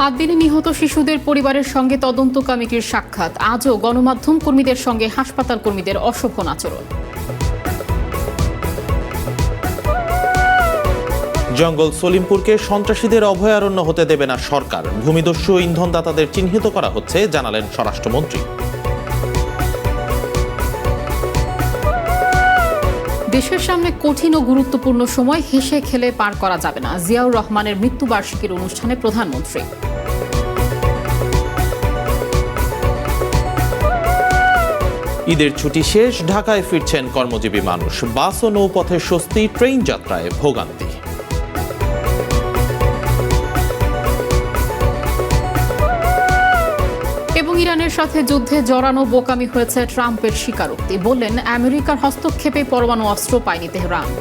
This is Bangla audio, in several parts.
8 দিনে নিহত শিশুদের পরিবারের সঙ্গে তদন্ত কমিটির সাক্ষাৎ। আজও গণমাধ্যম কর্মীদের সঙ্গে হাসপাতাল কর্মীদের অশোভন আচরণ। জঙ্গল সলিমপুরকে সন্ত্রাসীদের অভয়ারণ্য হতে দেবে না সরকার। ভূমিদস্যু ইন্ধনদাতাদের চিহ্নিত করা হচ্ছে, জানালেন স্বরাষ্ট্রমন্ত্রী। দেশের সামনে কঠিন ও গুরুত্বপূর্ণ সময়, হেসে খেলে পার করা যাবে না। জিয়াউর রহমানের মৃত্যুবার্ষিকীর অনুষ্ঠানে প্রধানমন্ত্রী। ঈদের ছুটি শেষ, ঢাকায় ফিরছেন কর্মজীবী মানুষ। বাস ও নৌপথে স্বস্তি, ট্রেন যাত্রায় ভোগান্তি। এবং ইরানের সাথে যুদ্ধে জড়ানো বোকামি হয়েছে ট্রাম্পের স্বীকারোক্তি। বললেন, আমেরিকার হস্তক্ষেপে পরমাণু অস্ত্র পায়নি তেহরান।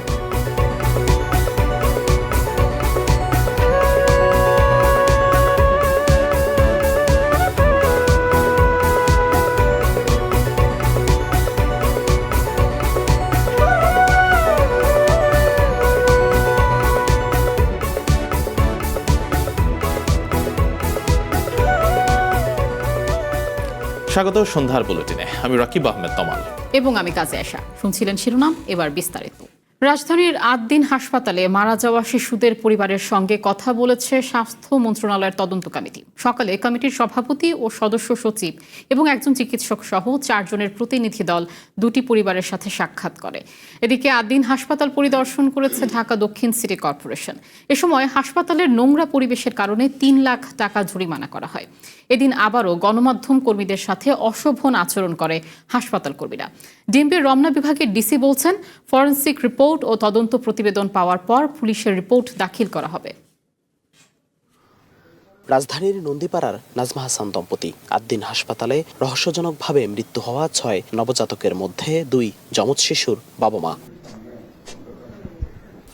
স্বাগত সন্ধ্যার বুলেটিনে। আমি রাকিব আহমেদ তমাল এবং আমি কাজে আসা। শুনছিলেন শিরোনাম, এবার বিস্তারিত। রাজধানীর 8 দিন হাসপাতালে মারা যাওয়া শিশুদের পরিবারের সঙ্গে কথা বলেছে স্বাস্থ্য মন্ত্রণালয়ের তদন্ত কমিটি। সকালে কমিটির সভাপতি ও সদস্য সচিব এবং একজন চিকিৎসক সহ 4 জনের প্রতিনিধি দল দুটি পরিবারের সাথে সাক্ষাৎ করে। এদিকে 8 দিন হাসপাতাল পরিদর্শন করেছে ঢাকা দক্ষিণ সিটি কর্পোরেশন। এ সময় হাসপাতালের নোংরা পরিবেশের কারণে 3 লাখ টাকা জরিমানা করা হয়। এদিন আবারও গণমাধ্যম কর্মীদের সাথে অশোভন আচরণ করে হাসপাতাল কর্মীরা। ডিএমপির রমনা বিভাগের ডিসি বলছেন, ফরেনসিক রিপোর্ট ও তদন্ত প্রতিবেদন পাওয়ার পর পুলিশের রিপোর্ট দাখিল করা হবে। রাজধানীর নন্দীপাড়ার নাজমা হাসান দম্পতি 8 দিন হাসপাতালে রহস্যজনকভাবে মৃত্যু হওয়া 6 নবজাতকের মধ্যে 2 যমজ শিশুর বাবা মা।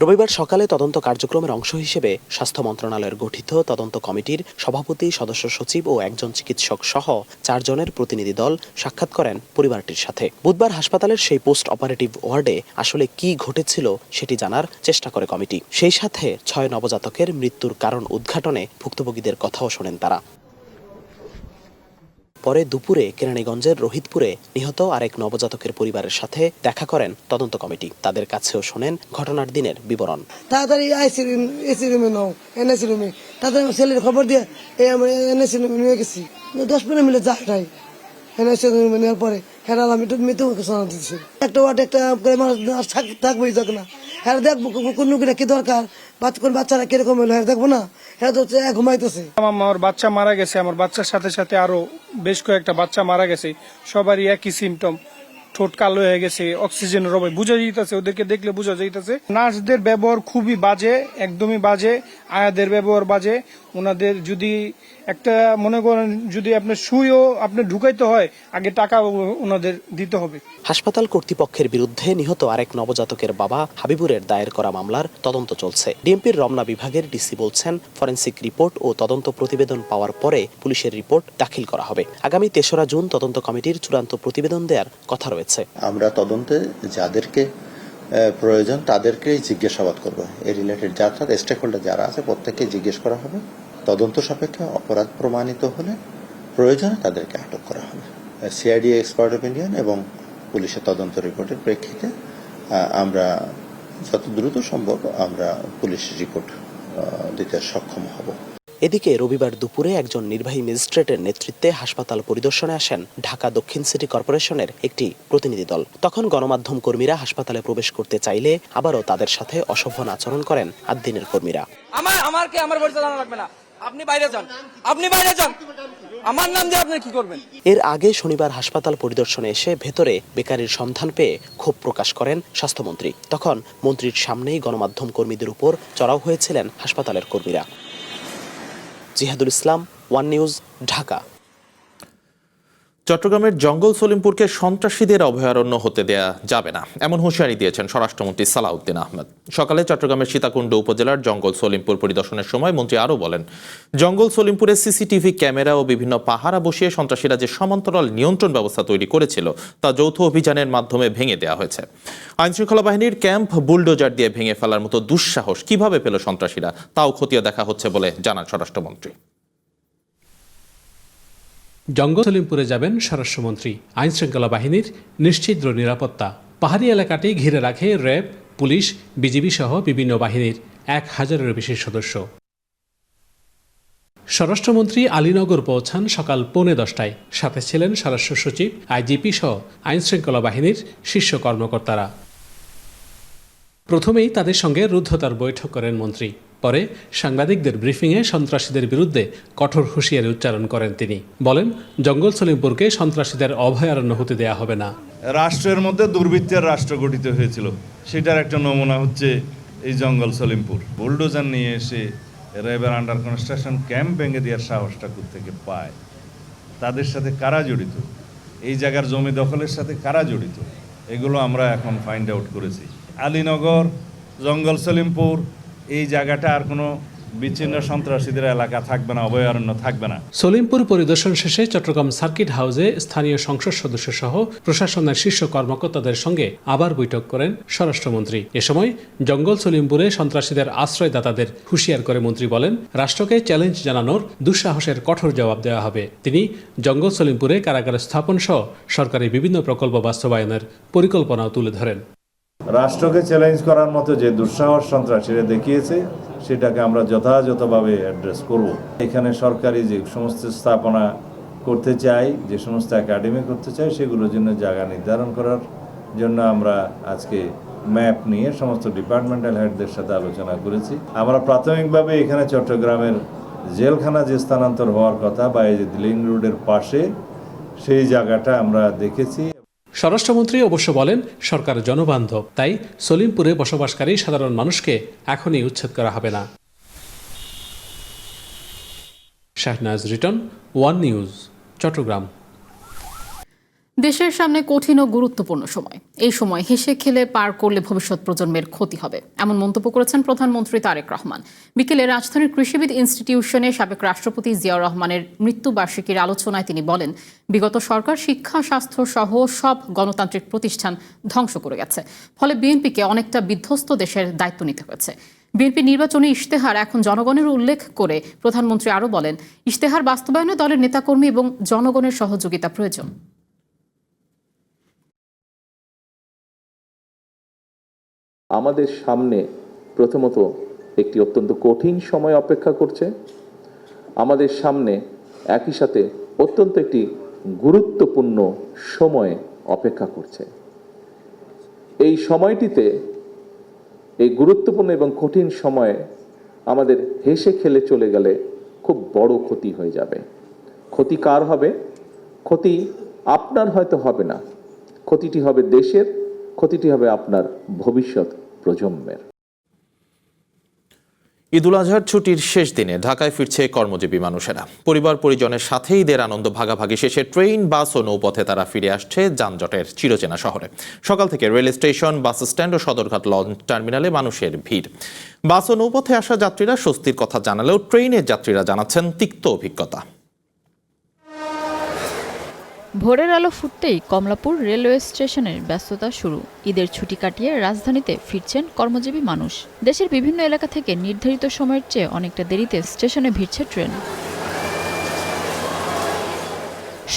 রবিবার সকালে তদন্ত কার্যক্রমের অংশ হিসেবে স্বাস্থ্য মন্ত্রণালয়ের গঠিত তদন্ত কমিটির সভাপতি, সদস্য সচিব ও একজন চিকিৎসক সহ 4 জনের প্রতিনিধি দল সাক্ষাৎ করেন পরিবারটির সাথে। বুধবার হাসপাতালের সেই পোস্ট অপারেটিভ ওয়ার্ডে আসলে কি ঘটেছিল সেটি জানার চেষ্টা করে কমিটি। সেই সাথে 6 নবজাতকের মৃত্যুর কারণ উদ্ঘাটনে ভুক্তভোগীদের কথাও শোনেন তারা। পরে দুপুরে কেরানীগঞ্জের রোহিতপুরে নিহত আরেক নবজাতকের পরিবারের সাথে দেখা করেন তদন্ত কমিটি। তাদের কাছেও শোনেন ঘটনার দিনের বিবরণ। তাড়াতাড়ি এসি রুমে নাও, এনএসি রুমে। তাদের ছেলের খবর দিয়ে এনএসি রুমে নিয়ে গেছি। 10-15 মিনিট যায় নাই এনএসি রুমে নেওয়ার পরে হেরাল আমি মৃত্যু শোনা দিচ্ছি। একটা ওয়ার্ড একটা থাকবোই যাক না, হ্যাঁ দেখবো কোন কি দরকার, কোন বাচ্চারা কিরকম হলো হ্যাঁ দেখবো না। হ্যাঁ তো ঘুমাইতেছে। আমার বাচ্চা মারা গেছে, আমার বাচ্চার সাথে সাথে আরো বেশ কয়েকটা বাচ্চা মারা গেছে। সবারই একই সিমটম, ঠোঁট কালো হয়ে গেছে, অক্সিজেনের অভাবে। বোঝা যাইতেছে, ওদেরকে দেখলে বোঝা যাইতেছে। নার্সদের ব্যবহার খুবই বাজে, একদমই বাজে। আয়াদের ব্যবহার বাজে। ওনাদের যদি একটা মনে করেন যদি আপনার সুইও আপনি ঢুকাইতে হয়, আগে টাকা ওনাদের দিতে হবে। হাসপাতাল কর্তৃপক্ষের বিরুদ্ধে নিহত আরেক নবজাতকের বাবা হাবিবুরের দায়ের করা মামলার তদন্ত চলছে। ডিএমপির রমনা বিভাগের ডিসি বলছেন, ফরেনসিক রিপোর্ট ও তদন্ত প্রতিবেদন পাওয়ার পরে পুলিশের রিপোর্ট দাখিল করা হবে। আগামী 3রা জুন তদন্ত কমিটির চূড়ান্ত প্রতিবেদন দেওয়ার কথা রয়েছে। আমরা তদন্তে যাদেরকে প্রয়োজন তাদেরকেই জিজ্ঞাসাবাদ করবো। এই রিলেটেড যারা স্টেক হোল্ডার যারা আছে প্রত্যেককে জিজ্ঞেস করা হবে। তদন্ত সাপেক্ষে অপরাধ প্রমাণিত হলে প্রয়োজনে তাদেরকে আটক করা হবে। সিআইডি এক্সপার্ট অপিনিয়ন এবং পুলিশের তদন্ত রিপোর্টের প্রেক্ষিতে আমরা যত দ্রুত সম্ভব আমরা পুলিশ রিপোর্ট দিতে সক্ষম হব। এদিকে রবিবার দুপুরে একজন নির্বাহী ম্যাজিস্ট্রেটের নেতৃত্বে হাসপাতাল পরিদর্শনে আসেন ঢাকা দক্ষিণ সিটি কর্পোরেশনের একটি প্রতিনিধি দল। তখন গণমাধ্যম কর্মীরা হাসপাতালে প্রবেশ করতে চাইলে আবারও তাদের সাথে অশোভন আচরণ করেন 8 দিনের কর্মীরা। আমার পরিচয় জানা লাগবে না, আপনি বাইরে যান, আপনি বাইরে যান, আমার নাম দিয়ে আপনি কি করবেন। এর আগে শনিবার হাসপাতাল পরিদর্শনে এসে ভেতরে বেকারির সন্ধান পেয়ে ক্ষোভ প্রকাশ করেন স্বাস্থ্যমন্ত্রী। তখন মন্ত্রীর সামনেই গণমাধ্যম কর্মীদের উপর চড়াও হয়েছিলেন হাসপাতালের কর্মীরা। জিহাদুল ইসলাম, ওয়ান নিউজ, ঢাকা। চট্টগ্রামের জঙ্গল সলিমপুরকে সন্ত্রাসীদের অভয়ারণ্য হতে দেয়া যাবে না, এমন হুঁশিয়ারি দিয়েছেন স্বরাষ্ট্রমন্ত্রী সালাউদ্দিন আহমেদ। সকালে চট্টগ্রামের সীতাকুণ্ড উপজেলার জঙ্গল সলিমপুর পরিদর্শনের সময় মন্ত্রী আরও বলেন, জঙ্গল সলিমপুরে সিসিটিভি ক্যামেরা ও বিভিন্ন পাহারা বসিয়ে সন্ত্রাসীরা যে সমান্তরাল নিয়ন্ত্রণ ব্যবস্থা তৈরি করেছিল তা যৌথ অভিযানের মাধ্যমে ভেঙে দেওয়া হয়েছে। আইনশৃঙ্খলা বাহিনীর ক্যাম্প বুলডোজার দিয়ে ভেঙে ফেলার মতো দুঃসাহস কিভাবে পেল সন্ত্রাসীরা, তাও খতিয়ে দেখা হচ্ছে বলে জানান স্বরাষ্ট্রমন্ত্রী। জঙ্গল সলিমপুরে যাবেন স্বরাষ্ট্রমন্ত্রী। আইনশৃঙ্খলা বাহিনীর নিশ্ছিদ্র নিরাপত্তা। পাহাড়ি এলাকাটি ঘিরে রাখে র্যাব, পুলিশ, বিজিবি সহ বিভিন্ন বাহিনীর 1000-এরও বেশি সদস্য। স্বরাষ্ট্রমন্ত্রী আলীনগর পৌঁছান সকাল 9:45টায়। সাথে ছিলেন স্বরাষ্ট্র সচিব, আইজিপি সহ আইনশৃঙ্খলা বাহিনীর শীর্ষ কর্মকর্তারা। প্রথমেই তাদের সঙ্গে রুদ্ধতার বৈঠক করেন মন্ত্রী। পরে সাংবাদিকদের ব্রিফিংয়ে সন্ত্রাসীদের বিরুদ্ধে কঠোর হুঁশিয়ারি উচ্চারণ করেন তিনি। বলেন, জঙ্গল সলিমপুরকে সন্ত্রাসীদের অভয়ারণ্য হতে দেয়া হবে না। রাষ্ট্রের মধ্যে দুর্বৃত্তের রাষ্ট্র গঠিত হয়েছিল, সেটার একটা নমুনা হচ্ছে এই জঙ্গল সলিমপুর। বুলডোজার নিয়ে এসে র্যাবের আন্ডার কনস্ট্রাকশন ক্যাম্প ভেঙে দেওয়ার সাহসটা থেকে পায়, তাদের সাথে কারা জড়িত, এই জায়গার জমি দখলের সাথে কারা জড়িত, এগুলো আমরা এখন ফাইন্ড আউট করেছি। আলীনগর, জঙ্গল সলিমপুর, এই জায়গাটা আর কোনো বিচ্ছিন্ন সন্ত্রাসীদের এলাকা থাকবে না, অভয়ারণ্য থাকবে না। সলিমপুর পরিদর্শন শেষে চট্টগ্রাম সার্কিট হাউসে স্থানীয় সংসদ সদস্য সহ প্রশাসনের শীর্ষ কর্মকর্তাদের সঙ্গে আবার বৈঠক করেন স্বরাষ্ট্রমন্ত্রী। এ সময় জঙ্গল সলিমপুরে সন্ত্রাসীদের আশ্রয়দাতাদের হুঁশিয়ার করে মন্ত্রী বলেন, রাষ্ট্রকে চ্যালেঞ্জ জানানোর দুঃসাহসের কঠোর জবাব দেওয়া হবে। তিনি জঙ্গল সলিমপুরে কারাগার স্থাপন সহ সরকারি বিভিন্ন প্রকল্প বাস্তবায়নের পরিকল্পনাও তুলে ধরেন। রাষ্ট্রকে চ্যালেঞ্জ করার মতো যে দুঃসাহস সন্ত্রাসীরা দেখিয়েছে, সেটাকে আমরা যথাযথভাবে অ্যাড্রেস করব। এখানে সরকারি যে সমস্ত স্থাপনা করতে চাই, যে সমস্ত একাডেমি করতে চাই, সেগুলোর জন্য জায়গা নির্ধারণ করার জন্য আমরা আজকে ম্যাপ নিয়ে সমস্ত ডিপার্টমেন্টাল হেডদের সাথে আলোচনা করেছি। আমরা প্রাথমিকভাবে এখানে চট্টগ্রামের জেলখানা যে স্থানান্তর হওয়ার কথা, বা এই যে লিং রোডের পাশে, সেই জায়গাটা আমরা দেখেছি। স্বরাষ্ট্রমন্ত্রী অবশ্য বলেন, সরকার জনবান্ধব, তাই সলিমপুরে বসবাসকারী সাধারণ মানুষকে এখনই উচ্ছেদ করা হবে না। Shahnaz Riton, one news, Chattogram. দেশের সামনে কঠিন ও গুরুত্বপূর্ণ সময়। এই সময় হেসে খেলে পার করলে ভবিষ্যৎ প্রজন্মের ক্ষতি হবে, এমন মন্তব্য করেছেন প্রধানমন্ত্রী তারেক রহমান। বিকেলে রাজধানীর কৃষিবিদ ইনস্টিটিউশনে সাবেক রাষ্ট্রপতি জিয়াউর রহমানের মৃত্যুবার্ষিকীর আলোচনায় তিনি বলেন, বিগত সরকার শিক্ষা, স্বাস্থ্য সহ সব গণতান্ত্রিক প্রতিষ্ঠান ধ্বংস করে গেছে। ফলে বিএনপিকে অনেকটা বিধ্বস্ত দেশের দায়িত্ব নিতে হয়েছে। বিএনপি নির্বাচনী ইশতেহার এখন জনগণের উল্লেখ করে প্রধানমন্ত্রী আরও বলেন, ইশতেহার বাস্তবায়নে দলের নেতাকর্মী এবং জনগণের সহযোগিতা প্রয়োজন। আমাদের সামনে প্রথমত একটি অত্যন্ত কঠিন সময় অপেক্ষা করছে। আমাদের সামনে একই সাথে অত্যন্ত একটি গুরুত্বপূর্ণ সময় অপেক্ষা করছে। এই সময়টিতে, এই গুরুত্বপূর্ণ এবং কঠিন সময়ে আমাদের হেসে খেলে চলে গেলে খুব বড় ক্ষতি হয়ে যাবে। ক্ষতি কার হবে? ক্ষতি আপনার হয়তো হবে না, ক্ষতিটি হবে দেশের, ক্ষতিটি হবে আপনার ভবিষ্যৎ প্রজন্মের। ঈদুল আজহার ছুটির শেষ দিনে ঢাকায় ফিরছে কর্মজীবী মানুষেরা। পরিবার পরিজনের সাথে ঈদের আনন্দ ভাগাভাগি শেষে ট্রেন, বাস ও নৌপথে তারা ফিরে আসছে যানজটের চিরচেনা শহরে। সকাল থেকে রেল স্টেশন, বাস স্ট্যান্ড ও সদরঘাট লঞ্চ টার্মিনালে মানুষের ভিড়। বাস ও নৌপথে আসা যাত্রীরা স্বস্তির কথা জানালেও ট্রেনের যাত্রীরা জানাচ্ছেন তিক্ত অভিজ্ঞতা। ভোরের আলো ফুটতেই কমলাপুর রেলওয়ে স্টেশনের ব্যস্ততা শুরু। ঈদের ছুটি কাটিয়ে রাজধানীতে ফিরছেন কর্মজীবী মানুষ। দেশের বিভিন্ন এলাকা থেকে নির্ধারিত সময়ের চেয়ে অনেকটা দেরিতে স্টেশনে ভিড়ছে ট্রেন।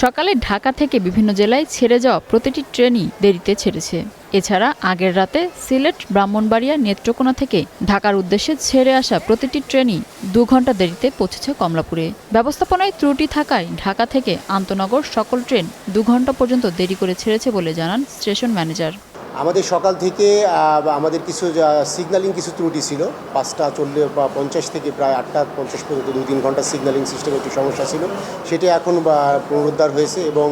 সকালে ঢাকা থেকে বিভিন্ন জেলায় ছেড়ে যাওয়া প্রতিটি ট্রেনই দেরিতে ছেড়েছে। এছাড়া আগের রাতে সিলেট, ব্রাহ্মণবাড়িয়া, নেত্রকোনা থেকে ঢাকার উদ্দেশ্যে ছেড়ে আসা প্রতিটি ট্রেনই 2 ঘন্টা দেরিতে পৌঁছেছে কমলাপুরে। ব্যবস্থাপনায় ত্রুটি থাকায় ঢাকা থেকে আন্তনগর সকল ট্রেন 2 ঘন্টা পর্যন্ত দেরি করে ছেড়েছে বলে জানান স্টেশন ম্যানেজার। আমাদের সকাল থেকে আমাদের কিছু সিগন্যালিং কিছু ত্রুটি ছিল। 5:50 থেকে প্রায় 8:50 পর্যন্ত 2-3 ঘন্টা সিগন্যালিং সিস্টেমে একটু সমস্যা ছিল, সেটা এখন পুনরুদ্ধার হয়েছে এবং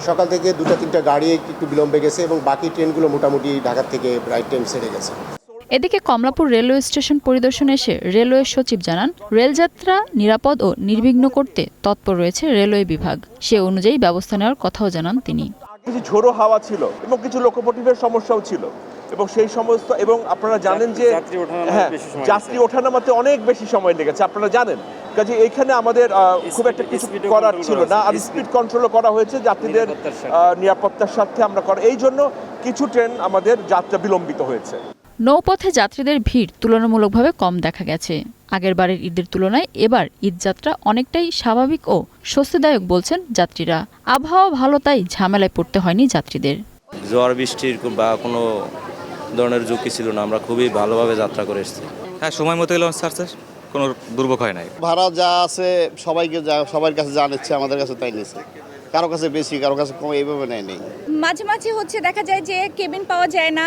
সকাল থেকে 2-3টা গাড়ি একটু বিলম্বে গেছে এবং বাকি ট্রেনগুলো মোটামুটি ঢাকা থেকে রাইট টাইম ছেড়ে গেছে। এদিকে কমলাপুর রেলওয়ে স্টেশন পরিদর্শনে এসে রেলওয়ে সচিব জানান, রেলযাত্রা নিরাপদ ও নির্বিঘ্ন করতে তৎপর রয়েছে রেলওয়ে বিভাগ। সে অনুযায়ী ব্যবস্থা নেওয়ার কথাও জানান তিনি। কিছু ঝোড়ো হাওয়া ছিল এবং কিছু লোকোমোটিভের সমস্যাও ছিল এবং সেই সমস্ত, এবং আপনারা জানেন যে যাত্রী ওঠানামাতে অনেক বেশি সময় লেগেছে, আপনারা জানেন। কাজে এইখানে আমাদের খুব একটা কিছু করার ছিল না, আর স্পিড কন্ট্রোলও করা হয়েছে যাত্রীদের নিরাপত্তার সাথে আমরা করা, এই জন্য কিছু ট্রেন আমাদের যাত্রা বিলম্বিত হয়েছে। নৌপথে যাত্রীদের ভিড় তুলনামূলকভাবে কম দেখা গেছে। আগের বারের ঈদের তুলনায় এবার ঈদযাত্রা অনেকটাই স্বাভাবিক ও স্বস্তিদায়ক বলছেন যাত্রীরা। আবহাওয়া ভালো, তাই ঝামেলায় পড়তে হয়নি যাত্রীদের। ঝড় বৃষ্টির বা কোনো ধরনের ঝুঁকি ছিল না, আমরা খুবই ভালোভাবে যাত্রা করে এসেছি। হ্যাঁ, সময় মতো এলাম স্যার, কোনো দুর্ভোগ হয় নাই। ভাড়া যা আছে সবার কাছে যা নিচ্ছে আমাদের কাছে তাই নিচ্ছে, কারো কাছে বেশি কারো কাছে কম, এইভাবে নেই। মাঝে মাঝে দেখা যায় যে কেবিন পাওয়া যায় না,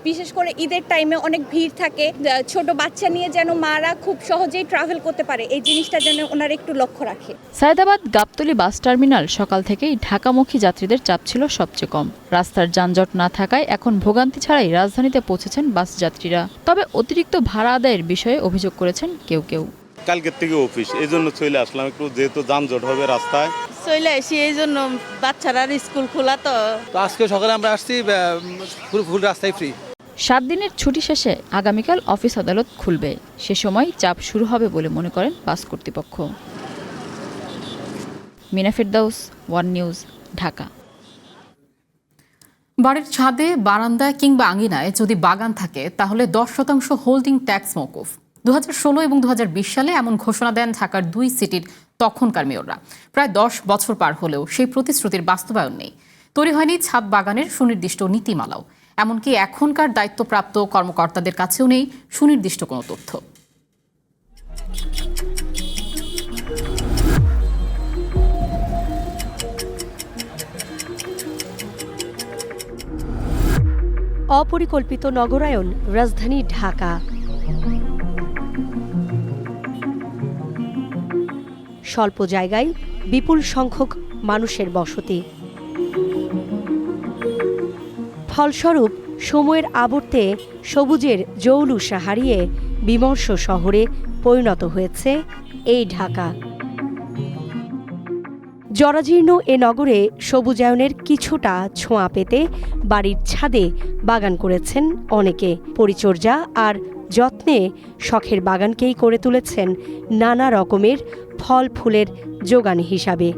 বিশেষ করে ঈদের টাইমে অনেক ভিড় থাকে। ছোট বাচ্চা নিয়ে যেন মারা খুব সহজেই ট্রাভেল করতে পারে, এই জিনিসটা যেন ওনারা একটু লক্ষ্য রাখে। সায়েদাবাদ গাবতলী বাস টার্মিনাল সকাল থেকেই ঢাকামুখী যাত্রীদের চাপ ছিল সবচেয়ে কম। রাস্তার যানজট না থাকায় এখন ভোগান্তি ছাড়াই রাজধানীতে পৌঁছেছেন বাস যাত্রীরা। তবে অতিরিক্ত ভাড়া আদায়ের বিষয়ে অভিযোগ করেছেন কেউ। কালকের থেকে অফিস, এই জন্য চলে আসলাম, একটু যেহেতু যানজট হবে রাস্তায় চলে আসি, এই জন্য বাচ্চারা স্কুল খোলা তো আজকে সকালে আমরা আসছি, ফুল রাস্তায় ফ্রি। 7 দিনের ছুটি শেষে আগামীকাল অফিস আদালত খুলবে। সে সময় চাপ শুরু হবে বলে মনে করেন বাস কর্তৃপক্ষ। মিনা ফেরদাউস, ওয়ান নিউজ, ঢাকা। বাড়ির ছাদে, বারান্দায় কিংবা আঙিনায় যদি বাগান থাকে তাহলে 10% হোল্ডিং ট্যাক্স মওকুফ। 2016 এবং 2020 সালে এমন ঘোষণা দেন ঢাকার 2 সিটির তখনকার মেয়ররা। প্রায় 10 বছর পার হলেও সেই প্রতিশ্রুতির বাস্তবায়ন নেই। তৈরি হয়নি ছাদ বাগানের সুনির্দিষ্ট নীতিমালাও। এমনকি এখনকার দায়িত্বপ্রাপ্ত কর্মকর্তাদের কাছেও নেই সুনির্দিষ্ট কোনো তথ্য। অপরিকল্পিত নগরায়ন রাজধানী ঢাকা। স্বল্প জায়গায় বিপুল সংখ্যক মানুষের বসতি। ফলস্বরূপ সময়ের আবর্তে সবুজের জৌলুসা হারিয়ে বিমর্ষ শহরে পরিণত হয়েছে এই ঢাকা। জরাজীর্ণ এ নগরে সবুজায়নের কিছুটা ছোঁয়া পেতে বাড়ির ছাদে বাগান করেছেন অনেকে। পরিচর্যা আর যত্নে শখের বাগানকেই করে তুলেছেন নানা রকমের ফল ফুলের যোগান হিসাবে।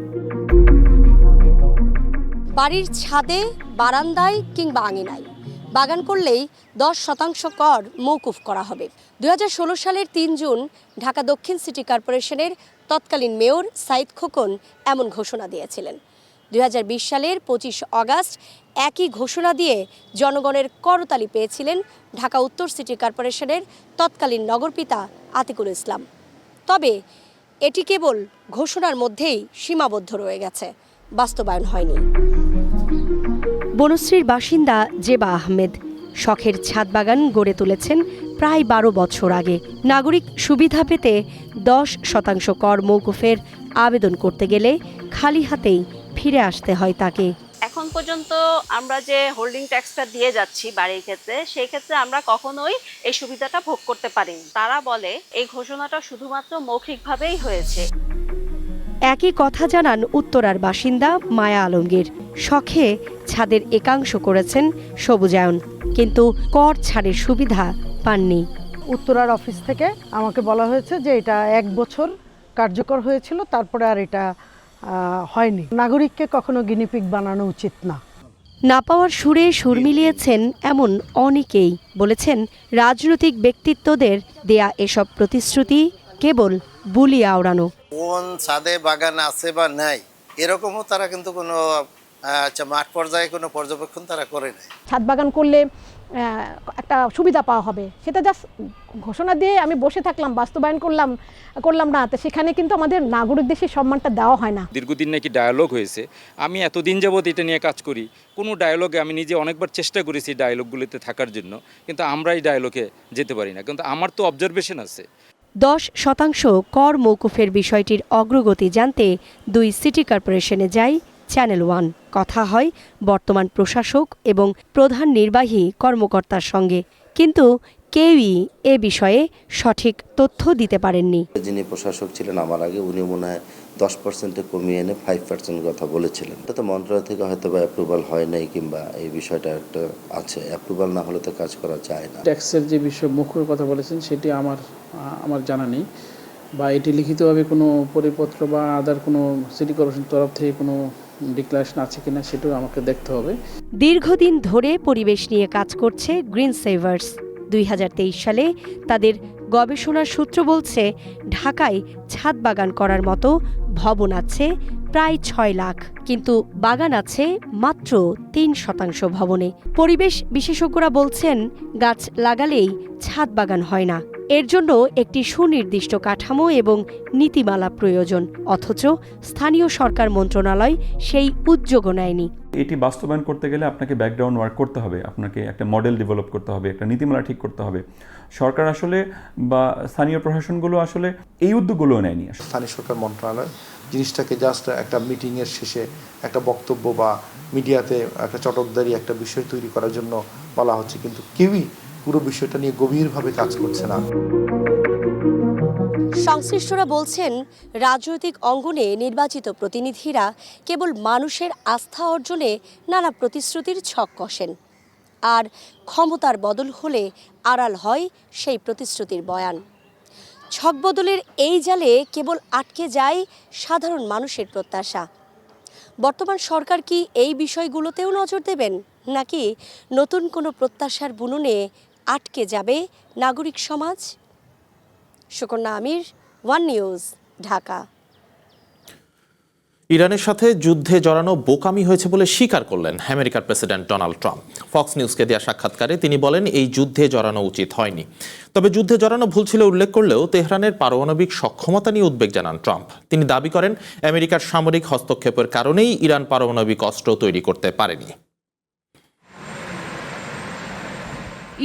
বাড়ির ছাদে, বারান্দায় কিংবা আঙিনায় বাগান করলেই 10% কর মওকুফ করা হবে। 2016 সালের 3 জুন ঢাকা দক্ষিণ সিটি কর্পোরেশনের তৎকালীন মেয়র সাইদ খোকন এমন ঘোষণা দিয়েছিলেন। 2020 সালের 25 আগস্ট একই ঘোষণা দিয়ে জনগণের করতালি পেয়েছিলেন ঢাকা উত্তর সিটি কর্পোরেশনের তৎকালীন নগরপিতা আতিকুল ইসলাম। তবে এটি কেবল ঘোষণার মধ্যেই সীমাবদ্ধ রয়ে গেছে, বাস্তবায়ন হয়নি। বনশ্রীর বাসিন্দা জেবা আহমেদ শখের ছাদ বাগান গড়ে তুলেছেন প্রায় 12 বছর আগে। নাগরিক সুবিধা পেতে 10% কর মওকুফের আবেদন করতে গেলে খালি হাতেই ফিরে আসতে হয় তাকে। এখন পর্যন্ত আমরা যে হোল্ডিং ট্যাক্সটা দিয়ে যাচ্ছি বাড়ির ক্ষেত্রে, সেই ক্ষেত্রে আমরা কখনোই এই সুবিধাটা ভোগ করতে পারিনি। তারা বলে এই ঘোষণাটা শুধুমাত্র মৌখিকভাবেই হয়েছে। একই কথা জানান উত্তরার বাসিন্দা মায়া আলমগীর। শখে ছাদের একাংশ করেছেন সবুজায়ন, কিন্তু কর ছাড়ের সুবিধা পাননি। উত্তরার অফিস থেকে আমাকে বলা হয়েছে যে এটা 1 বছর কার্যকর হয়েছিল, তারপরে আর এটা হয়নি। নাগরিককে কখনো গিনিপিগ বানানো উচিত না। না পাওয়ার সুরে সুর মিলিয়েছেন এমন অনেকেই। বলেছেন রাজনৈতিক ব্যক্তিত্বদের দেয়া এসব প্রতিশ্রুতি কেবল বুলি আওড়ানো। কোন ছাদে বাগান আছে বা নাই এরকমও তারা কিন্তু কোনো মাঠ পর্যায়ে কোনো পর্যবেক্ষণ তারা করে নাই। ছাদ বাগান করলে একটা সুবিধা পাওয়া হবে, সেটা জাস্ট ঘোষণা দিয়ে আমি বসে থাকলাম, বাস্তবায়ন করলাম না। তো সেখানে কিন্তু আমাদের নাগরিকদের সেই সম্মানটা দেওয়া হয় না। দীর্ঘদিন নাকি ডায়ালগ হয়েছে, আমি এতদিন যাবৎ এটা নিয়ে কাজ করি, কোনো ডায়ালগে আমি নিজে অনেকবার চেষ্টা করেছি ডায়ালগগুলিতে থাকার জন্য, কিন্তু আমরা এই ডায়ালগে যেতে পারি না। কিন্তু আমার তো অবজারভেশন আছে। 10% কর মওকুফের বিষয়টির অগ্রগতি জানতে 2 সিটি কর্পোরেশনে যায় চ্যানেল 1। কথা হয় বর্তমান প্রশাসক এবং প্রধান নির্বাহী কর্মকর্তার সঙ্গে, কিন্তু কেউই এ বিষয়ে সঠিক তথ্য দিতে পারেননি। যিনি প্রশাসক ছিলেন আমার আগে, উনি মনে হয় 10% কমিয়ে এনে 5% কথা বলেছিলেন। এটা তো মন্ত্রণালয় থেকে হয়তো বা অ্যাপ্রুভাল হয় নাই, কিংবা এই বিষয়টা একটা আছে, অ্যাপ্রুভাল না হলে তো কাজ করা যায় না। ট্যাক্সের যে বিষয় মুখ্য কথা বলেছেন সেটি আমার জানা নেই, বা এটি লিখিতভাবে কোনো পরিপত্র বা আদার কোনো সিটি কর্পোরেশন তরফ থেকে কোনো ডিক্লারেশন আছে কিনা সেটাও আমাকে দেখতে হবে। দীর্ঘদিন ধরে পরিবেশ নিয়ে কাজ করছে গ্রিন সেভার্স। 2023 সালে তাদের গবেষণার সূত্র বলছে ঢাকায় ছাদ বাগান করার মতো ভবন আছে প্রায় 6 লাখ, কিন্তু বাগান আছে মাত্র 3% ভবনে। পরিবেশ বিশেষজ্ঞরা বলছেন গাছ লাগালেই ছাদ বাগান হয় না, এর জন্য একটি সুনির্দিষ্ট কাঠামো এবং নীতিমালা প্রয়োজন, অথচ স্থানীয় সরকার মন্ত্রণালয় সেই উদ্যোগও নেয়নি। এটি বাস্তবায়ন করতে গেলে আপনাকে ব্যাকগ্রাউন্ড ওয়ার্ক করতে হবে, আপনাকে একটা মডেল ডেভেলপ করতে হবে, একটা নীতিমালা ঠিক করতে হবে। সরকার আসলে বা স্থানীয় প্রশাসনগুলো আসলে এই উদ্যোগগুলো নেয়নি। স্থানীয় সরকার মন্ত্রণালয় জিনিসটাকে জাস্ট একটা মিটিংয়ের শেষে একটা বক্তব্য বা মিডিয়াতে একটা চটকদারি একটা বিষয় তৈরি করার জন্য বলা হচ্ছে, কিন্তু কেউই পুরো বিষয়টা নিয়ে গভীরভাবে কাজ করছে না। সংশ্লিষ্টরা বলছেন রাজনৈতিক অঙ্গনে নির্বাচিত প্রতিনিধিরা কেবল মানুষের আস্থা অর্জনে নানা প্রতিশ্রুতির ছক কষেন, আর ক্ষমতার বদল হলে আড়াল হয় সেই প্রতিশ্রুতির বয়ান। ছক বদলের এই জালে কেবল আটকে যায় সাধারণ মানুষের প্রত্যাশা। বর্তমান সরকার কি এই বিষয়গুলোতেও নজর দেবেন, নাকি নতুন কোনো প্রত্যাশার বুননে আটকে যাবে নাগরিক সমাজ? সুকন্যা আমির, ওয়ান নিউজ, ঢাকা। ইরানের সাথে যুদ্ধে জড়ানো বোকামি হয়েছে বলে স্বীকার করলেন আমেরিকার প্রেসিডেন্ট ডোনাল্ড ট্রাম্প। ফক্স নিউজকে দেওয়া সাক্ষাৎকারে তিনি বলেন এই যুদ্ধে জড়ানো উচিত হয়নি। তবে যুদ্ধে জড়ানো ভুল ছিল উল্লেখ করলেও তেহরানের পারমাণবিক সক্ষমতা নিয়ে উদ্বেগ জানান ট্রাম্প। তিনি দাবি করেন আমেরিকার সামরিক হস্তক্ষেপের কারণেই ইরান পারমাণবিক অস্ত্র তৈরি করতে পারেনি।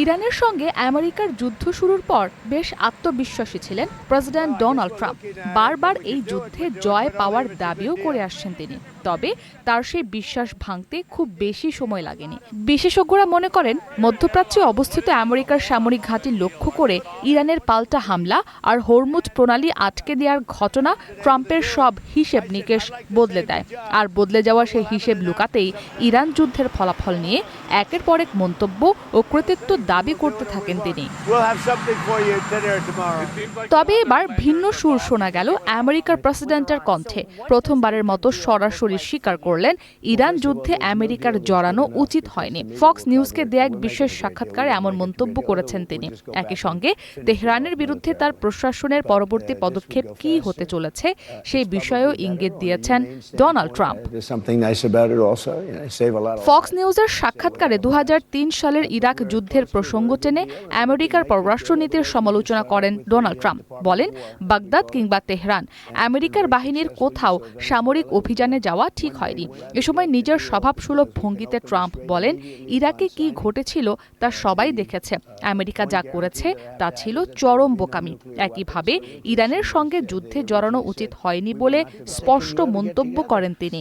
ইরানের সঙ্গে আমেরিকার যুদ্ধ শুরুর পর বেশ আত্মবিশ্বাসী ছিলেন প্রেসিডেন্ট ডোনাল্ড ট্রাম্প। বারবার এই যুদ্ধে জয় পাওয়ার দাবিও করে আসছেন তিনি। তবে তার সেই বিশ্বাস ভাঙতে খুব বেশি সময় লাগেনি। বিশেষজ্ঞরা মনে করেন মধ্যপ্রাচ্যে অবস্থিত আমেরিকার সামরিক ঘাঁটি লক্ষ্য করে ইরানের পাল্টা হামলা আর হরমুজ প্রণালী আটকে দেওয়ার ঘটনা ট্রাম্পের সব হিসেব নিকেশ বদলে দেয়। আর বদলে যাওয়া সেই হিসেব লুকাতেই ইরান যুদ্ধের ফলাফল নিয়ে একের পর এক মন্তব্য ও কৃতিত্ব দাবি করতে থাকেন তিনি। তবে এবার ভিন্ন সুর শোনা গেল আমেরিকার প্রেসিডেন্টের কণ্ঠে। প্রথমবারের মতো সরাসরি স্বীকার করলেন ইরান যুদ্ধে আমেরিকার জড়ানো উচিত হয়নি। ফক্স নিউজকে দেয়া এক বিশেষ সাক্ষাৎকারে এমন মন্তব্য করেছেন তিনি। একই সঙ্গে তেহরানের বিরুদ্ধে তার প্রশাসনের পরবর্তী পদক্ষেপ কি হতে চলেছে সেই বিষয়েও ইঙ্গিত দিয়েছেন ডোনাল্ড ট্রাম্প। ফক্স নিউজের সাক্ষাৎকারে 2003 সালের ইরাক যুদ্ধের প্রসঙ্গ টেনে আমেরিকার পররাষ্ট্রনীতির সমালোচনা করেন ডোনাল্ড ট্রাম্প। বলেন বাগদাদ কিংবা তেহরান আমেরিকার বাহিনীর কোথাও সামরিক অভিযানে যাওয়া ঠিক হয়নি। এ সময় নিজের স্বভাবসুলভ ভঙ্গিতে ট্রাম্প বলেন ইরাকে কি ঘটেছিল তা সবাই দেখেছে, আমেরিকা যা করেছে তা ছিল চরম বোকামি। একইভাবে ইরানের সঙ্গে যুদ্ধে জড়ানো উচিত হয়নি বলে স্পষ্ট মন্তব্য করেন তিনি।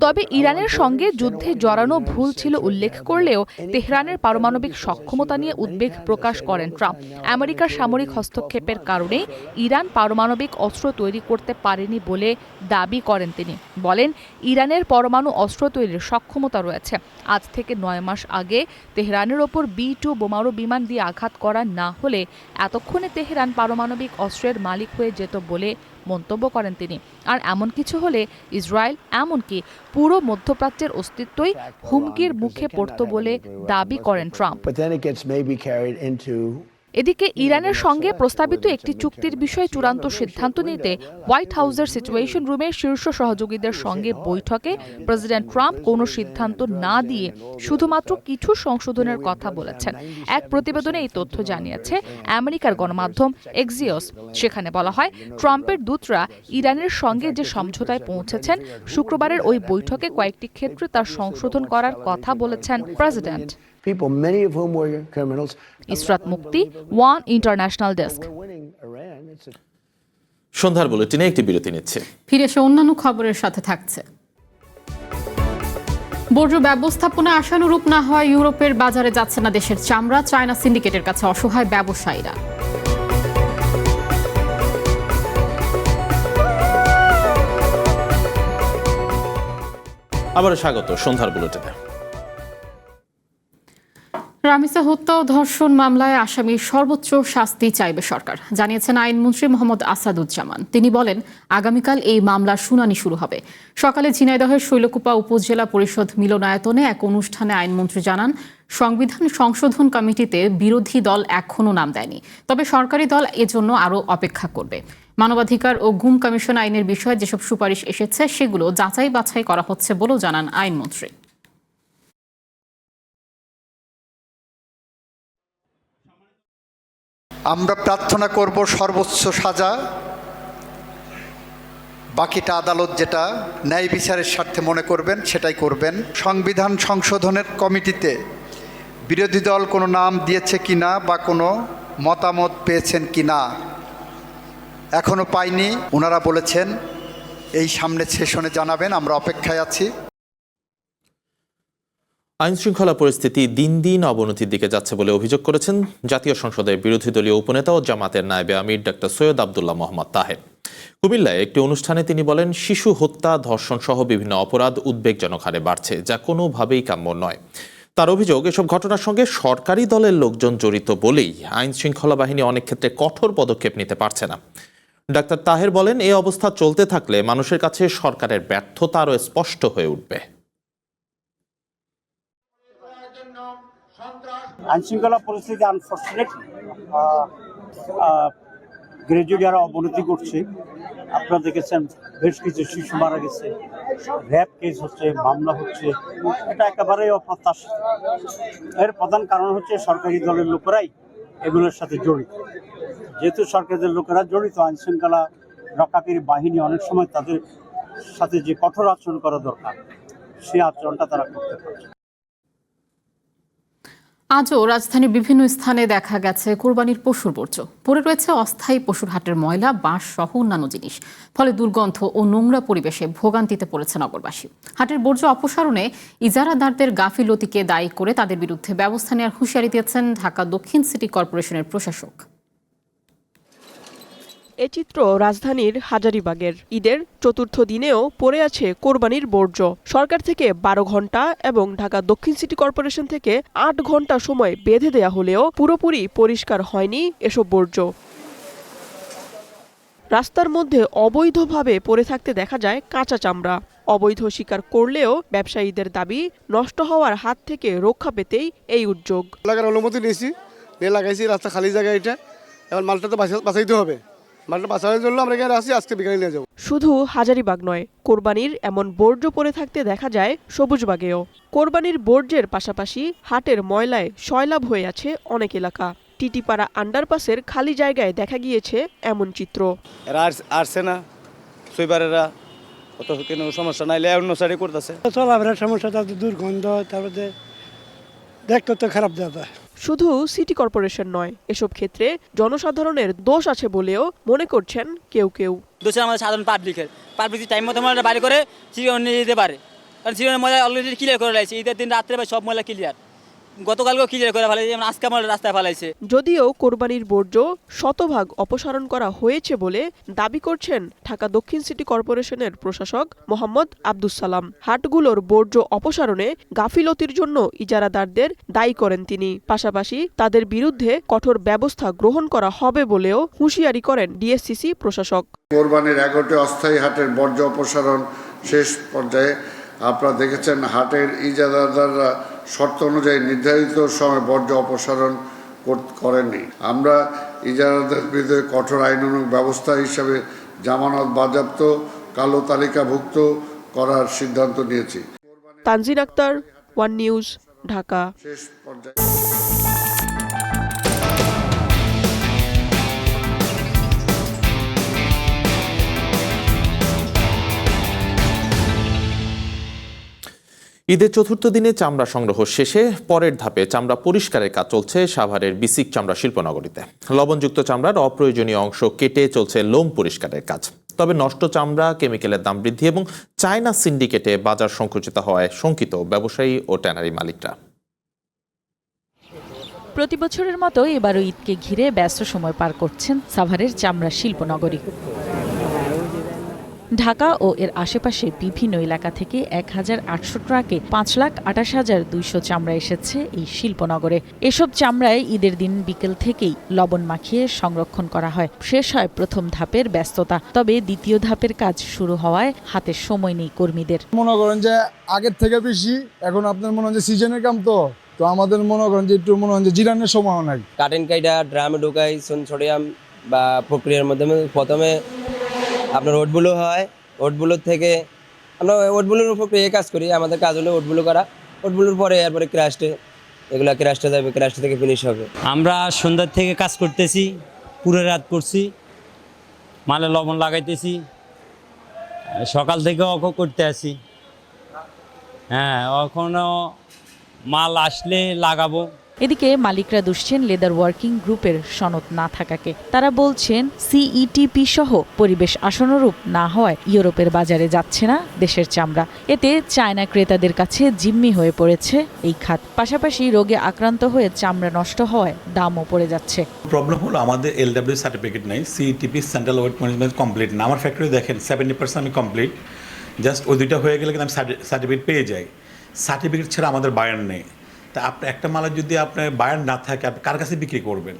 তবে ইরানের সঙ্গে যুদ্ধে জড়ানো ভুল ছিল উল্লেখ করলেও তেহরানের পারমাণবিক সক্ষমতা নিয়ে উদ্বেগ প্রকাশ করেন ট্রাম্প। আমেরিকার সামরিক হস্তক্ষেপের কারণে ইরান পারমাণবিক অস্ত্র তৈরি করতে পারেনি বলে দাবি করেন তিনি। বলেন ইরানের পরমাণু অস্ত্র তৈরির সক্ষমতা রয়েছে। আজ থেকে 9 মাস আগে তেহরানের ওপর B-2 বোমারু বিমান দিয়ে আঘাত করা না হলে এতক্ষণে তেহরান পারমাণবিক অস্ত্রের মালিক হয়ে যেত বলে মন্তব্য করেন তিনি। আর এমন কিছু হলে ইসরায়েল এমনকি পুরো মধ্যপ্রাচ্যের অস্তিত্বই হুমকির মুখে পড়ত বলে দাবি করেন ট্রাম্প। এদিকে ইরানের সঙ্গে প্রস্তাবিত একটি চুক্তির বিষয়ে চূড়ান্ত সিদ্ধান্ত নিতে হোয়াইট হাউসের সিচুয়েশন রুমে শীর্ষ সহযোগীদের সঙ্গে বৈঠকে প্রেসিডেন্ট ট্রাম্প কোনো সিদ্ধান্ত না দিয়ে শুধুমাত্র কিছু সংশোধনের কথা বলেছেন। এক প্রতিবেদনে এই তথ্য জানিয়েছে আমেরিকার গণমাধ্যম এক্সিওস। সেখানে বলা হয় ট্রাম্পের দূতরা ইরানের সঙ্গে যে সমঝোতায় পৌঁছেছেন শুক্রবারের ওই বৈঠকে কয়েকটি ক্ষেত্রে তার সংশোধন করার কথা বলেছেন প্রেসিডেন্ট। ইসরাত মুক্তি, ওয়ান ইন্টারন্যাশনাল ডেস্ক। সন্ধ্যার বুলেটিনে একটি বিরতি নিচ্ছে, ফিরে এসে অন্যান্য খবরের সাথে থাকছে। বর্জ্য ব্যবস্থাপনা আশানুরূপ না হয় ইউরোপের বাজারে যাচ্ছে না দেশের চামড়া, চায়না সিন্ডিকেটের কাছে অসহায় ব্যবসায়ীরা। আবারও স্বাগত সন্ধ্যার বুলেটিনে। রামিসা হত্যা ও ধর্ষণ মামলায় আসামির সর্বোচ্চ শাস্তি চাইবে সরকার, জানিয়েছেন আইনমন্ত্রী মোহাম্মদ আসাদুজ্জামান। তিনি বলেন, আগামীকাল এই মামলার শুনানি শুরু হবে। সকালে ঝিনাইদহের শৈলকুপা উপজেলা পরিষদ মিলনায়তনে এক অনুষ্ঠানে আইনমন্ত্রী জানান, সংবিধান সংশোধন কমিটিতে বিরোধী দল এখনও নাম দেয়নি, তবে সরকারি দল এজন্য আরও অপেক্ষা করবে। মানবাধিকার ও গুম কমিশন আইনের বিষয়ে যেসব সুপারিশ এসেছে সেগুলো যাচাই বাছাই করা হচ্ছে বলেও জানান আইনমন্ত্রী। আমরা প্রার্থনা করব সর্বোচ্চ সাজা, বাকিটা আদালত যেটা ন্যায় বিচারের স্বার্থে মনে করবেন সেটাই করবেন। সংবিধান সংশোধনের কমিটিতে বিরোধী দল কোনো নাম দিয়েছে কিনা বা কোনো মতামত পেয়েছেন কিনা এখনও পাইনি। ওনারা বলেছেন এই সামনের সেশনে জানাবেন, আমরা অপেক্ষায় আছি। আইন শৃঙ্খলা পরিস্থিতি দিন দিন অবনতির দিকে যাচ্ছে বলে অভিযোগ করেছেন জাতীয় সংসদের বিরোধী দলীয় উপনেতা ও জামাতের নায়েবে আমির ডক্টর সৈয়দ আবদুল্লাহ মোহাম্মদ তাহের। কুমিল্লায় একটি অনুষ্ঠানে তিনি বলেন, শিশু হত্যা, ধর্ষণ সহ বিভিন্ন অপরাধ উদ্বেগজনক হারে বাড়ছে, যা কোনোভাবেই কাম্য নয়। তার অভিযোগ, এসব ঘটনার সঙ্গে সরকারি দলের লোকজন জড়িত বলেই আইন শৃঙ্খলা বাহিনী অনেক ক্ষেত্রে কঠোর পদক্ষেপ নিতে পারছে না। ডাক্তার তাহের বলেন, এই অবস্থা চলতে থাকলে মানুষের কাছে সরকারের ব্যর্থতা আরও স্পষ্ট হয়ে উঠবে। আইনশৃঙ্খলা পরিস্থিতি আনফর্চুনেটলি গ্রাজুয়ালি আরও অবনতি ঘটছে। আপনারা দেখেছেন বেশ কিছু শিশু মারা গেছে, র্যাপ কেস হচ্ছে, মামলা হচ্ছে, এটা একেবারেই অপ্রত্যাশিত। এর প্রধান কারণ হচ্ছে সরকারি দলের লোকেরাই এগুলোর সাথে জড়িত। যেহেতু সরকারের লোকেরা জড়িত, আইনশৃঙ্খলা রক্ষাকারী বাহিনী অনেক সময় তাদের সাথে যে কঠোর আচরণ করা দরকার সেই আচরণটা তারা করতে পারছে। আজও রাজধানীর বিভিন্ন স্থানে দেখা গেছে কোরবানির পশুর বর্জ্য। পড়ে রয়েছে অস্থায়ী পশুর হাটের ময়লা, বাঁশ সহ অন্যান্য জিনিস। ফলে দুর্গন্ধ ও নোংরা পরিবেশে ভোগান্তিতে পড়েছে নগরবাসী। হাটের বর্জ্য অপসারণে ইজারাদারদের গাফিলতিকে দায়ী করে তাদের বিরুদ্ধে ব্যবস্থা নেওয়ার হুঁশিয়ারি দিয়েছেন ঢাকা দক্ষিণ সিটি কর্পোরেশনের প্রশাসক। এ চিত্র রাজধানীর হাজারীবাগের। ঈদের চতুর্থ দিনেও পড়ে আছে কোরবানির বর্জ্য। সরকার থেকে 12 ঘন্টা এবং ঢাকা দক্ষিণ সিটি কর্পোরেশন থেকে 8 ঘন্টা সময় বেঁধে দেয়া হলেও পুরোপুরি পরিষ্কার হয়নি এসব বর্জ্য। রাস্তার মধ্যে অবৈধভাবে পড়ে থাকতে দেখা যায় কাঁচা চামড়া। অবৈধ শিকার করলেও ব্যবসায়ীদের দাবি, নষ্ট হওয়ার হাত থেকে রক্ষা পেতেই এই উদ্যোগ। লাগার অনুমতি নিয়েছি, লাগাইছি, রাস্তা খালি জায়গা, এটা এবার মালটা তো বাঁচাইতে হবে। শুধু হাজারীবাগ নয়, কোরবানির এমন বর্জ্য পড়ে থাকতে দেখা যায় সবুজবাগেও। কোরবানির বর্জ্যের পাশাপাশি হাটের ময়লায় সয়লাভ হয়ে আছে অনেক এলাকা। টিটিপাড়া আন্ডারপাসের খালি জায়গায় দেখা গিয়েছে এমন চিত্র। এরা আসছে না, সুইপারেরা অত কোনো সমস্যা নাইলে অন্য সাইডে করতেছে। চলাফেরার সমস্যা, তাদের দুর্গন্ধ, তারপরে দেখতে তো খারাপ যায়। শুধু সিটি কর্পোরেশন নয়, এসব ক্ষেত্রে জনসাধারণের দোষ আছে বলেও মনে করছেন কেউ কেউ। দোষ আমাদের সাধারণ পাবলিকের টাইম মতো ময়লা বাইরে করে সিরিয়ন নিয়ে যেতে পারে, কারণ সিরিয়নের ময়লা অলরেডি ক্লিয়ার করে লাইছে। ঈদের দিন রাত্রে সব ময়লা ক্লিয়ার, গতকালকেও ক্লিয়ার করে ফেলাইছে, যেমন আজকে ময়লা রাস্তায় ফেলাইছে। যদিও কোরবানির বর্জ্য শতভাগ অপসারণ করা হয়েছে বলে দাবি করছেন ঢাকা দক্ষিণ সিটি কর্পোরেশনের প্রশাসক মোহাম্মদ আব্দুস সালাম। হাটগুলোর বর্জ্য অপসারণে গাফিলতির জন্য ইজারাদারদের দায়ী করেন তিনি। পাশাপাশি তাদের বিরুদ্ধে কঠোর ব্যবস্থা গ্রহণ করা হবে বলেও হুঁশিয়ারি করেন ডিএসসিসি প্রশাসক। কোরবানির 11টি অস্থায়ী হাটের বর্জ্য অপসারণ শেষ পর্যায়ে। আপনারা দেখেছেন হাটের ইজারাদাররা শর্ত অনুযায়ী নির্ধারিত সময় বর্জ্য অপসারণ করেননি। আমরা ইজারাদারদের বিরুদ্ধে কঠোর আইনানুগ ব্যবস্থা হিসাবে জামানত বাজেয়াপ্ত, কালো তালিকাভুক্ত করার সিদ্ধান্ত নিয়েছি। Tanjin Akter, one news, Dhaka. শেষ পর্যায়ে ঈদের চতুর্থ দিনে চামড়া সংগ্রহ শেষে পরের ধাপে চামড়া পরিষ্কারের কাজ চলছে সাভারের বিসিক চামড়া শিল্পনগরীতে। লবণযুক্ত চামড়ার অপ্রয়োজনীয় অংশ কেটে চলছে লোম পরিষ্কারের কাজ। তবে নষ্ট চামড়া, কেমিক্যালের দাম বৃদ্ধি এবং চায়না সিন্ডিকেটে বাজার সংকুচিত হওয়ায় শঙ্কিত ব্যবসায়ী ও ট্যানারি মালিকরা। প্রতি বছরের মতো এবারও ঈদকে ঘিরে ব্যস্ত সময় পার করছেন সাভারের চামড়া শিল্পনগরী। ঢাকা ও এর আশেপাশে বিভিন্ন এলাকা থেকে 1,800 ট্রাকে 5,28,200 চামড়া এসেছে এই শিল্পনগরে। এসব চামড়ায় ঈদের দিন বিকেল থেকেই লবণ মাখিয়ে সংরক্ষণ করা হয়। শেষ হয় প্রথম ধাপের ব্যস্ততা, তবে দ্বিতীয় ধাপের কাজ শুরু হওয়ায় হাতে সময় নেই কর্মীদের। মনে করেন যে আগের থেকে বেশি এখন আপনার মনে হয় যে সিজনের কাম তো আমাদের মনে করেন যে একটু মনে হয় যে জিরানের সময় নাই। কাটেন কাইটা ড্রামে ঢুকাই সোডিয়াম বা প্রক্রিয়ার মাধ্যমে প্রথমে আপনার ওটগুলো হয়। ওটগুলোর থেকে আমরা ওটগুলোর উপর কাজ করি। আমাদের কাজ হলো ওটগুলো করা, ওটগুলোর পরে এরপরে ক্রাস্টে, এগুলো ক্রাস্টে যাবে, ক্রাস্ট থেকে ফিনিশ হবে। আমরা সন্ধ্যার থেকে কাজ করতেছি, পুরো রাত করছি, মালে লবণ লাগাইতেছি, সকাল থেকে করতে আসি। হ্যাঁ, এখনও মাল আসলে লাগাবো। এদিকে মালিকরা দুষছেন লেদার ওয়ার্কিং গ্রুপের সনদ না থাকাকে। তারা বলছেন সিইটিপি সহ পরিবেশ আশানুরূপ না হওয়ায় ইউরোপের বাজারে যাচ্ছে না দেশের চামড়া। এতে চায়না ক্রেতাদের কাছে জিম্মি হয়ে পড়েছে এই খাত। পাশাপাশি রোগে আক্রান্ত হয়ে চামড়া নষ্ট হওয়ায় দামও পড়ে যাচ্ছে। প্রবলেম হলো আমাদের এলডব্লিউ সার্টিফিকেট নাই, CETP central wait management complete না। আমার ফ্যাক্টরি দেখেন 70% আমি কমপ্লিট, জাস্ট ওই দুইটা হয়ে গেলে কিন্তু আমি সার্টিফিকেট পেয়ে যাই। সার্টিফিকেট ছাড়া আমাদের বায়ার নেই। তা আপনার একটা মালের যদি আপনার বায়ার না থাকে, আপনি কার কাছে বিক্রি করবেন?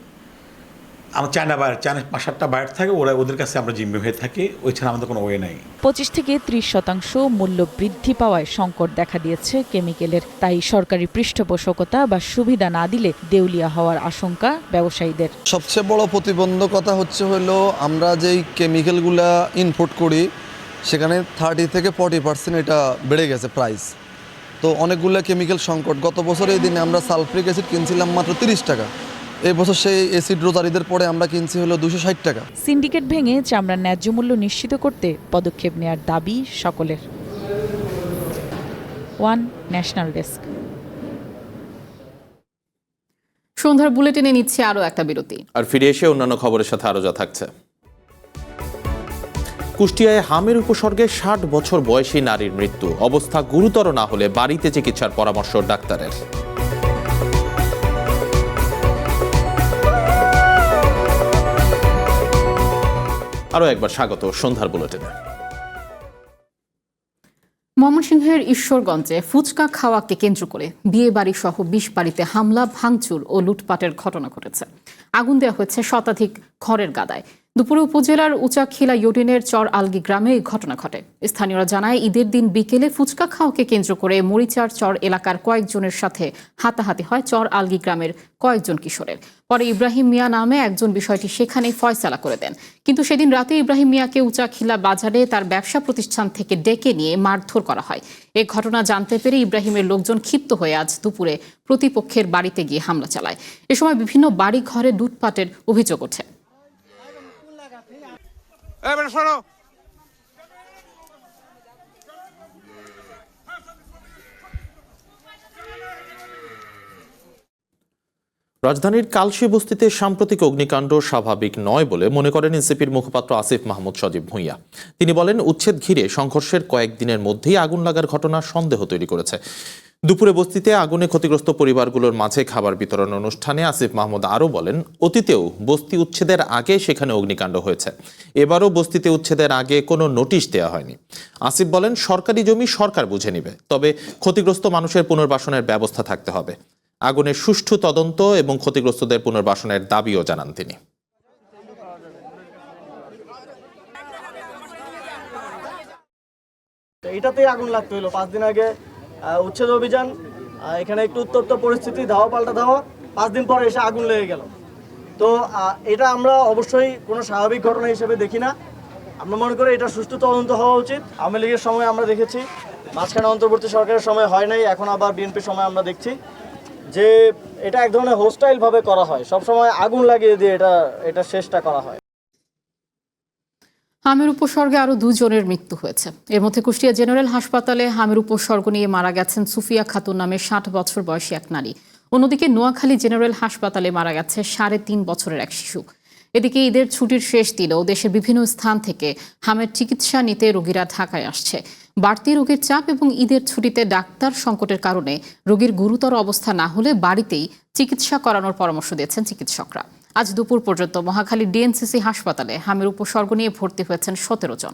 আমার চায়না বায়ার, চায়না 5-7টা বায়ার থাকে, ওদের কাছে আমরা জিম্মি হয়ে থাকি, ওই ছাড়া আমাদের কোনো ওয়ে নাই। 25 থেকে 30% মূল্য বৃদ্ধি পাওয়ায় সংকট দেখা দিয়েছে কেমিক্যালের। তাই সরকারি পৃষ্ঠপোষকতা বা সুবিধা না দিলে দেউলিয়া হওয়ার আশঙ্কা ব্যবসায়ীদের। সবচেয়ে বড় প্রতিবন্ধকতা হলো আমরা যেই কেমিক্যালগুলা ইনপুট করি সেখানে 30 থেকে 40% এটা বেড়ে গেছে প্রাইস। তো অনেকগুলো কেমিক্যাল সংকট। গত বছর এই দিনে আমরা সালফ্রিক অ্যাসিড কিনছিলাম মাত্র 30 টাকা, এই বছর সেই অ্যাসিড রোজারিদের পরে আমরা কিনছি হলো 260 টাকা। সিন্ডিকেট ভেঙে চামড়ার ন্যায্য মূল্য নিশ্চিত করতে পদক্ষেপ নেওয়ার দাবি সকলের। One national desk. সন্ধ্যার বুলেটিনে নিচ্ছে আরো একটা বিরতি, আর ফিরে এসে অন্যান্য খবরের সাথে আরো যা থাকছে। কুষ্টিয়ায় হামের উপসর্গে 60 বছর বয়সী নারীর মৃত্যু, অবস্থা গুরুতর না হলে বাড়িতে চিকিৎসার পরামর্শ ডাক্তারের। আরো একবার স্বাগত সন্ধ্যার বুলেটিনে। ময়মনসিংহের ঈশ্বরগঞ্জে ফুচকা খাওয়াকে কেন্দ্র করে বিয়ে বাড়ি সহ 20 বাড়িতে হামলা, ভাঙচুর ও লুটপাটের ঘটনা ঘটেছে। আগুন দেওয়া হয়েছে শতাধিক ঘরের গাদায়। দুপুরে উপজেলার উচাখিলা ইউনিয়নের চর আলগি গ্রামে এই ঘটনা ঘটে। স্থানীয়রা জানায়, ঈদের দিন বিকেলে ফুচকা খাওয়াকে কেন্দ্র করে মরিচার চর এলাকার কয়েকজনের সাথে হাতাহাতি হয় চর আলগি গ্রামের কয়েকজন কিশোরের। পরে ইব্রাহিম মিয়া নামে একজন বিষয়টি সেখানেই ফয়সালা করে দেন। কিন্তু সেদিন রাতে ইব্রাহিম মিয়াকে উচাখিলা বাজারে তার ব্যবসা প্রতিষ্ঠান থেকে ডেকে নিয়ে মারধর করা হয়। এ ঘটনা জানতে পেরে ইব্রাহিমের লোকজন ক্ষিপ্ত হয়ে আজ দুপুরে প্রতিপক্ষের বাড়িতে গিয়ে হামলা চালায়। এ সময় বিভিন্ন বাড়ি ঘরে লুটপাটের অভিযোগ ওঠে। রাজধানীর কালশী বস্তিতে সাম্প্রতিক অগ্নিকাণ্ড স্বাভাবিক নয় বলে মনে করেন এনসিপির মুখপাত্র আসিফ মাহমুদ সজীব ভুঁইয়া। তিনি বলেন, উচ্ছেদ ঘিরে সংঘর্ষের কয়েকদিনের মধ্যেই আগুন লাগার ঘটনা সন্দেহ তৈরি করেছে। দুপুরে বস্তিতে আগুনে ক্ষতিগ্রস্ত পরিবারগুলোর মাঝে খাবার বিতরণ অনুষ্ঠানে আসিফ মাহমুদ আরও বলেন, অতীতেও বস্তি উচ্ছেদের আগে সেখানে অগ্নিকাণ্ড হয়েছে, এবারও বস্তিতে উচ্ছেদের আগে কোনো নোটিশ দেওয়া হয়নি। আসিফ বলেন, সরকারি জমি সরকার বুঝে নেবে, তবে ক্ষতিগ্রস্ত মানুষের পুনর্বাসনের ব্যবস্থা থাকতে হবে। আগুনের সুষ্ঠু তদন্ত এবং ক্ষতিগ্রস্তদের পুনর্বাসনের দাবিও জানান তিনি। এটাতেই আগুন লাগতে হলো। 5 দিন আগে উচ্ছেদ অভিযান, এখানে একটু উত্তপ্ত পরিস্থিতি, ধাওয়া পাল্টা ধাওয়া, 5 দিন পরে এসে আগুন লেগে গেল। তো এটা আমরা অবশ্যই কোনো স্বাভাবিক ঘটনা হিসেবে দেখি না। আমরা মনে করি এটা সুষ্ঠু তদন্ত হওয়া উচিত। আওয়ামী লীগের সময় আমরা দেখেছি, মাঝখানে অন্তর্বর্তী সরকারের সময় হয় নাই, এখন আবার বিএনপির সময় আমরা দেখছি যে এটা এক ধরনের হোস্টাইল ভাবে করা হয়, সবসময় আগুন লাগিয়ে দিয়ে এটা শেষটা করা হয়। হামের উপসর্গে আরও 2 জনের মৃত্যু হয়েছে। এর মধ্যে কুষ্টিয়া জেনারেল হাসপাতালে হামের উপসর্গ নিয়ে মারা গেছেন সুফিয়া খাতুন নামে 60 বছর বয়সী এক নারী। অন্যদিকে নোয়াখালী জেনারেল হাসপাতালে মারা গেছে 3.5 বছরের এক শিশু। এদিকে ঈদের ছুটির শেষ দিনেও দেশের বিভিন্ন স্থান থেকে হামের চিকিৎসা নিতে রোগীরা ঢাকায় আসছে। বাড়তি রোগীর চাপ এবং ঈদের ছুটিতে ডাক্তার সংকটের কারণে রোগীর গুরুতর অবস্থা না হলে বাড়িতেই চিকিৎসা করানোর পরামর্শ দিয়েছেন চিকিৎসকরা। আজ দুপুর পর্যন্ত মহাখালী ডিএনসিসি হাসপাতালে হামের উপসর্গ নিয়ে ভর্তি হয়েছেন 17 জন।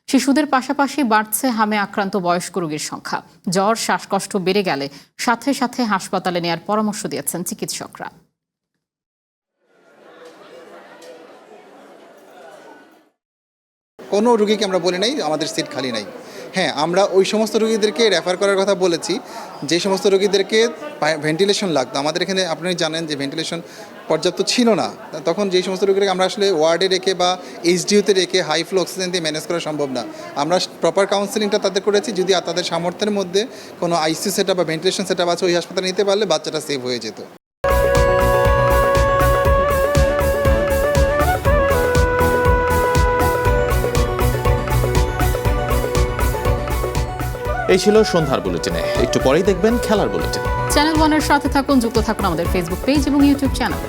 শিশুদের পাশাপাশি বাড়ছে হামে আক্রান্ত বয়স্ক রোগীর সংখ্যা। জ্বর, শ্বাসকষ্ট বেড়ে গেলে সাথে সাথে হাসপাতালে নেয়ার পরামর্শ দিয়েছেন চিকিৎসকরা। কোনো রুগীকে আমরা বলি নাই আমাদের সিট খালি নাই। হ্যাঁ, আমরা ওই সমস্ত রুগীদেরকে রেফার করার কথা বলেছি যে সমস্ত রুগীদেরকে ভেন্টিলেশন লাগতো। আমাদের এখানে আপনি জানেন যে ভেন্টিলেশন পর্যাপ্ত ছিল না, তখন যেই সমস্ত রুগীকে আমরা আসলে ওয়ার্ডে রেখে বা এইচডিইউতে রেখে হাই ফ্লো অক্সিজেন দিয়ে ম্যানেজ করা সম্ভব না। আমরা প্রপার কাউন্সেলিংটা তাদের করেছি, যদি তাদের সামর্থ্যের মধ্যে কোনো আইসিইউ সেটআপ বা ভেন্টিলেশন সেটআপ আছে ওই হাসপাতালে নিতে পারলে বাচ্চাটা সেভ হয়ে যেত। এই ছিল সন্ধ্যার বুলেটিনে। একটু পরেই দেখবেন খেলার বুলেটিন। চ্যানেল ওয়ানের সাথে থাকুন, যুক্ত থাকুন আমাদের ফেসবুক পেজ এবং ইউটিউব চ্যানেল।